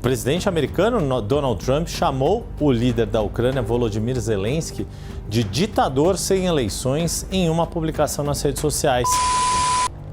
presidente americano Donald Trump chamou o líder da Ucrânia, Volodymyr Zelensky, de ditador sem eleições em uma publicação nas redes sociais.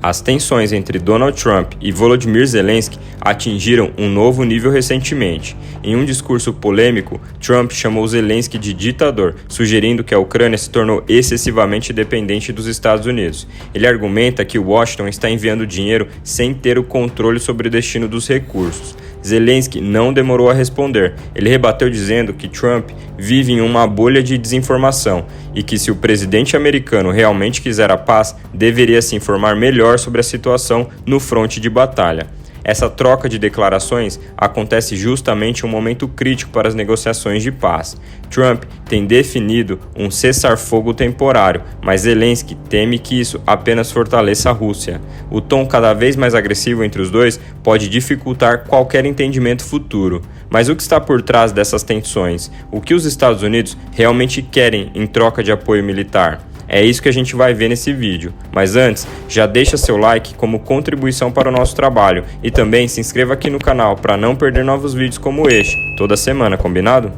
As tensões entre Donald Trump e Volodymyr Zelensky atingiram um novo nível recentemente. Em um discurso polêmico, Trump chamou Zelensky de ditador, sugerindo que a Ucrânia se tornou excessivamente dependente dos Estados Unidos. Ele argumenta que Washington está enviando dinheiro sem ter o controle sobre o destino dos recursos. Zelensky não demorou a responder. Ele rebateu dizendo que Trump vive em uma bolha de desinformação e que se o presidente americano realmente quiser a paz, deveria se informar melhor sobre a situação no fronte de batalha. Essa troca de declarações acontece justamente em um momento crítico para as negociações de paz. Trump tem definido um cessar-fogo temporário, mas Zelensky teme que isso apenas fortaleça a Rússia. O tom cada vez mais agressivo entre os dois pode dificultar qualquer entendimento futuro. Mas o que está por trás dessas tensões? O que os Estados Unidos realmente querem em troca de apoio militar? É isso que a gente vai ver nesse vídeo. Mas antes, já deixa seu like como contribuição para o nosso trabalho e também se inscreva aqui no canal para não perder novos vídeos como este, toda semana, combinado?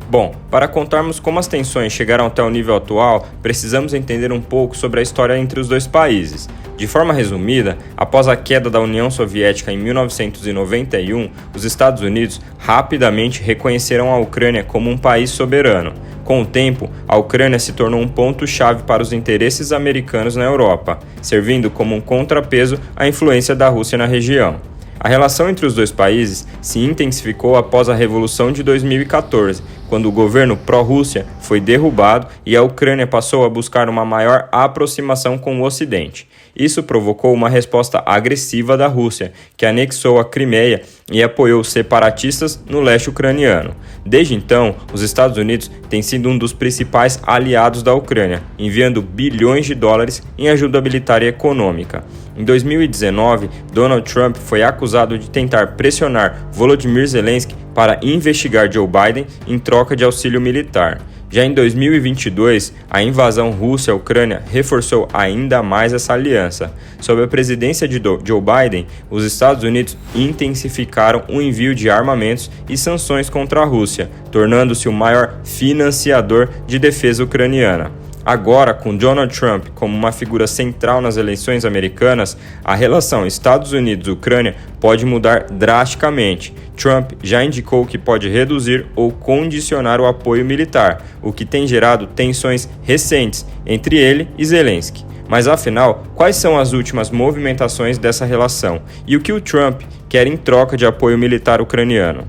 Bom, para contarmos como as tensões chegaram até o nível atual, precisamos entender um pouco sobre a história entre os dois países. De forma resumida, após a queda da União Soviética em 1991, os Estados Unidos rapidamente reconheceram a Ucrânia como um país soberano. Com o tempo, a Ucrânia se tornou um ponto-chave para os interesses americanos na Europa, servindo como um contrapeso à influência da Rússia na região. A relação entre os dois países se intensificou após a Revolução de 2014, quando o governo pró-Rússia foi derrubado e a Ucrânia passou a buscar uma maior aproximação com o Ocidente. Isso provocou uma resposta agressiva da Rússia, que anexou a Crimeia e apoiou os separatistas no leste ucraniano. Desde então, os Estados Unidos têm sido um dos principais aliados da Ucrânia, enviando bilhões de dólares em ajuda militar e econômica. Em 2019, Donald Trump foi acusado de tentar pressionar Volodymyr Zelensky para investigar Joe Biden em troca de auxílio militar. Já em 2022, a invasão russa à Ucrânia reforçou ainda mais essa aliança. Sob a presidência de Joe Biden, os Estados Unidos intensificaram o envio de armamentos e sanções contra a Rússia, tornando-se o maior financiador de defesa ucraniana. Agora, com Donald Trump como uma figura central nas eleições americanas, a relação Estados Unidos-Ucrânia pode mudar drasticamente. Trump já indicou que pode reduzir ou condicionar o apoio militar, o que tem gerado tensões recentes entre ele e Zelensky. Mas afinal, quais são as últimas movimentações dessa relação e o que o Trump quer em troca de apoio militar ucraniano?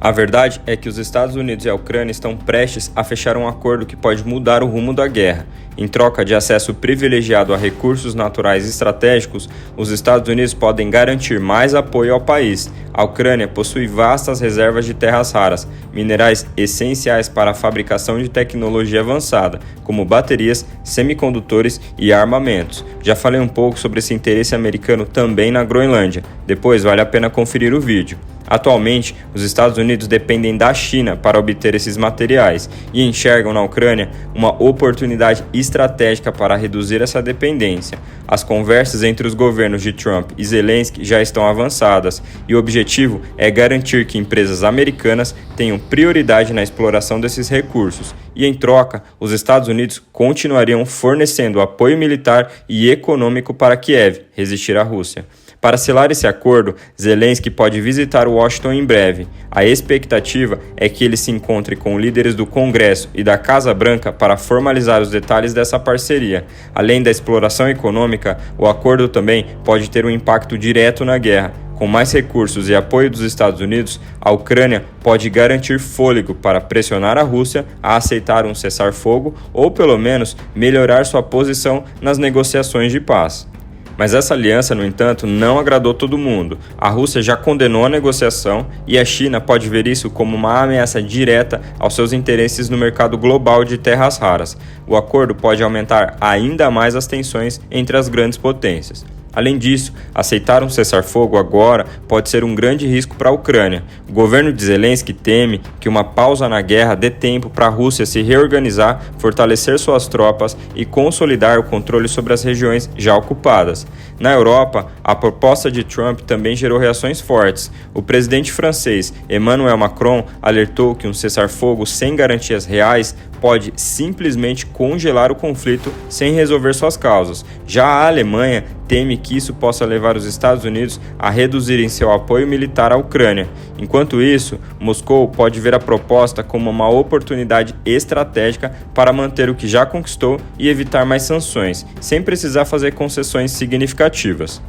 A verdade é que os Estados Unidos e a Ucrânia estão prestes a fechar um acordo que pode mudar o rumo da guerra. Em troca de acesso privilegiado a recursos naturais estratégicos, os Estados Unidos podem garantir mais apoio ao país. A Ucrânia possui vastas reservas de terras raras, minerais essenciais para a fabricação de tecnologia avançada, como baterias, semicondutores e armamentos. Já falei um pouco sobre esse interesse americano também na Groenlândia. Depois vale a pena conferir o vídeo. Atualmente, os Estados Unidos dependem da China para obter esses materiais e enxergam na Ucrânia uma oportunidade estratégica para reduzir essa dependência. As conversas entre os governos de Trump e Zelensky já estão avançadas e o objetivo é garantir que empresas americanas tenham prioridade na exploração desses recursos e, em troca, os Estados Unidos continuariam fornecendo apoio militar e econômico para Kiev resistir à Rússia. Para selar esse acordo, Zelensky pode visitar Washington em breve. A expectativa é que ele se encontre com líderes do Congresso e da Casa Branca para formalizar os detalhes dessa parceria. Além da exploração econômica, o acordo também pode ter um impacto direto na guerra. Com mais recursos e apoio dos Estados Unidos, a Ucrânia pode garantir fôlego para pressionar a Rússia a aceitar um cessar-fogo ou, pelo menos, melhorar sua posição nas negociações de paz. Mas essa aliança, no entanto, não agradou todo mundo. A Rússia já condenou a negociação e a China pode ver isso como uma ameaça direta aos seus interesses no mercado global de terras raras. O acordo pode aumentar ainda mais as tensões entre as grandes potências. Além disso, aceitar um cessar-fogo agora pode ser um grande risco para a Ucrânia. O governo de Zelensky teme que uma pausa na guerra dê tempo para a Rússia se reorganizar, fortalecer suas tropas e consolidar o controle sobre as regiões já ocupadas. Na Europa, a proposta de Trump também gerou reações fortes. O presidente francês Emmanuel Macron alertou que um cessar-fogo sem garantias reais pode simplesmente congelar o conflito sem resolver suas causas. Já a Alemanha teme que isso possa levar os Estados Unidos a reduzirem seu apoio militar à Ucrânia. Enquanto isso, Moscou pode ver a proposta como uma oportunidade estratégica para manter o que já conquistou e evitar mais sanções, sem precisar fazer concessões significativas.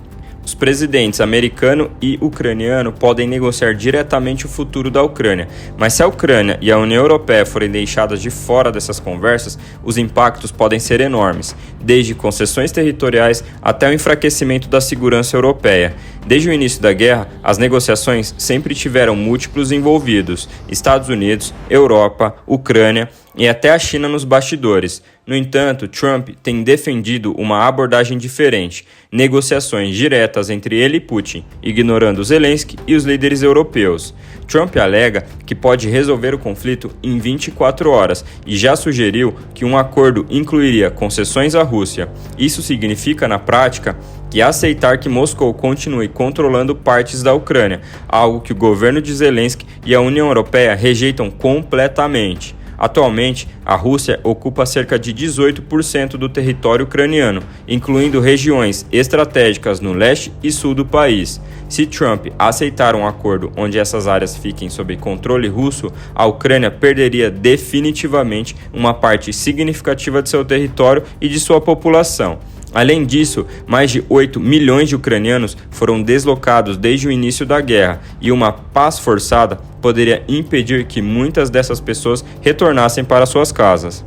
Os presidentes americano e ucraniano podem negociar diretamente o futuro da Ucrânia, mas se a Ucrânia e a União Europeia forem deixadas de fora dessas conversas, os impactos podem ser enormes, desde concessões territoriais até o enfraquecimento da segurança europeia. Desde o início da guerra, as negociações sempre tiveram múltiplos envolvidos: Estados Unidos, Europa, Ucrânia e até a China nos bastidores. No entanto, Trump tem defendido uma abordagem diferente: negociações diretas entre ele e Putin, ignorando Zelensky e os líderes europeus. Trump alega que pode resolver o conflito em 24 horas e já sugeriu que um acordo incluiria concessões à Rússia. Isso significa, na prática, que aceitar que Moscou continue controlando partes da Ucrânia, algo que o governo de Zelensky e a União Europeia rejeitam completamente. Atualmente, a Rússia ocupa cerca de 18% do território ucraniano, incluindo regiões estratégicas no leste e sul do país. Se Trump aceitar um acordo onde essas áreas fiquem sob controle russo, a Ucrânia perderia definitivamente uma parte significativa de seu território e de sua população. Além disso, mais de 8 milhões de ucranianos foram deslocados desde o início da guerra, e uma paz forçada poderia impedir que muitas dessas pessoas retornassem para suas casas.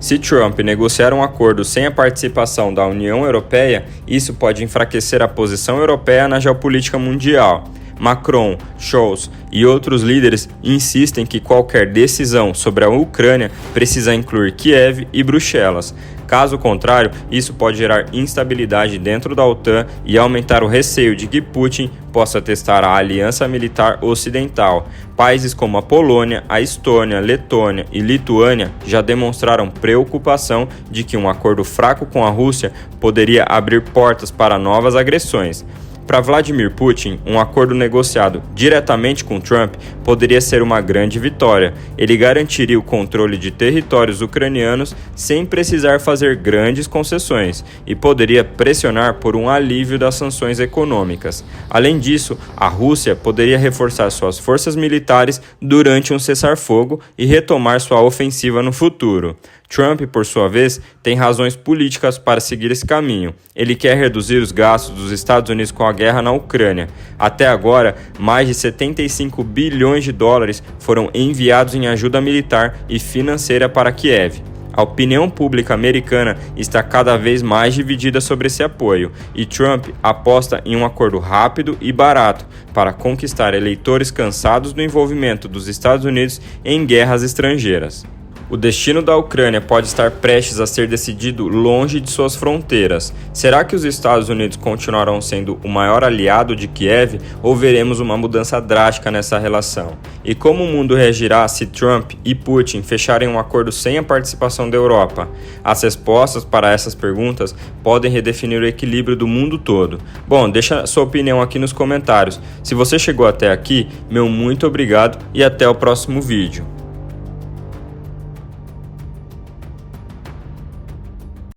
Se Trump negociar um acordo sem a participação da União Europeia, isso pode enfraquecer a posição europeia na geopolítica mundial. Macron, Scholz e outros líderes insistem que qualquer decisão sobre a Ucrânia precisa incluir Kiev e Bruxelas. Caso contrário, isso pode gerar instabilidade dentro da OTAN e aumentar o receio de que Putin possa testar a aliança militar ocidental. Países como a Polônia, a Estônia, Letônia e Lituânia já demonstraram preocupação de que um acordo fraco com a Rússia poderia abrir portas para novas agressões. Para Vladimir Putin, um acordo negociado diretamente com Trump poderia ser uma grande vitória. Ele garantiria o controle de territórios ucranianos sem precisar fazer grandes concessões e poderia pressionar por um alívio das sanções econômicas. Além disso, a Rússia poderia reforçar suas forças militares durante um cessar-fogo e retomar sua ofensiva no futuro. Trump, por sua vez, tem razões políticas para seguir esse caminho. Ele quer reduzir os gastos dos Estados Unidos com a guerra na Ucrânia. Até agora, mais de 75 bilhões de dólares foram enviados em ajuda militar e financeira para Kiev. A opinião pública americana está cada vez mais dividida sobre esse apoio, e Trump aposta em um acordo rápido e barato para conquistar eleitores cansados do envolvimento dos Estados Unidos em guerras estrangeiras. O destino da Ucrânia pode estar prestes a ser decidido longe de suas fronteiras. Será que os Estados Unidos continuarão sendo o maior aliado de Kiev ou veremos uma mudança drástica nessa relação? E como o mundo reagirá se Trump e Putin fecharem um acordo sem a participação da Europa? As respostas para essas perguntas podem redefinir o equilíbrio do mundo todo. Bom, deixa sua opinião aqui nos comentários. Se você chegou até aqui, meu muito obrigado e até o próximo vídeo.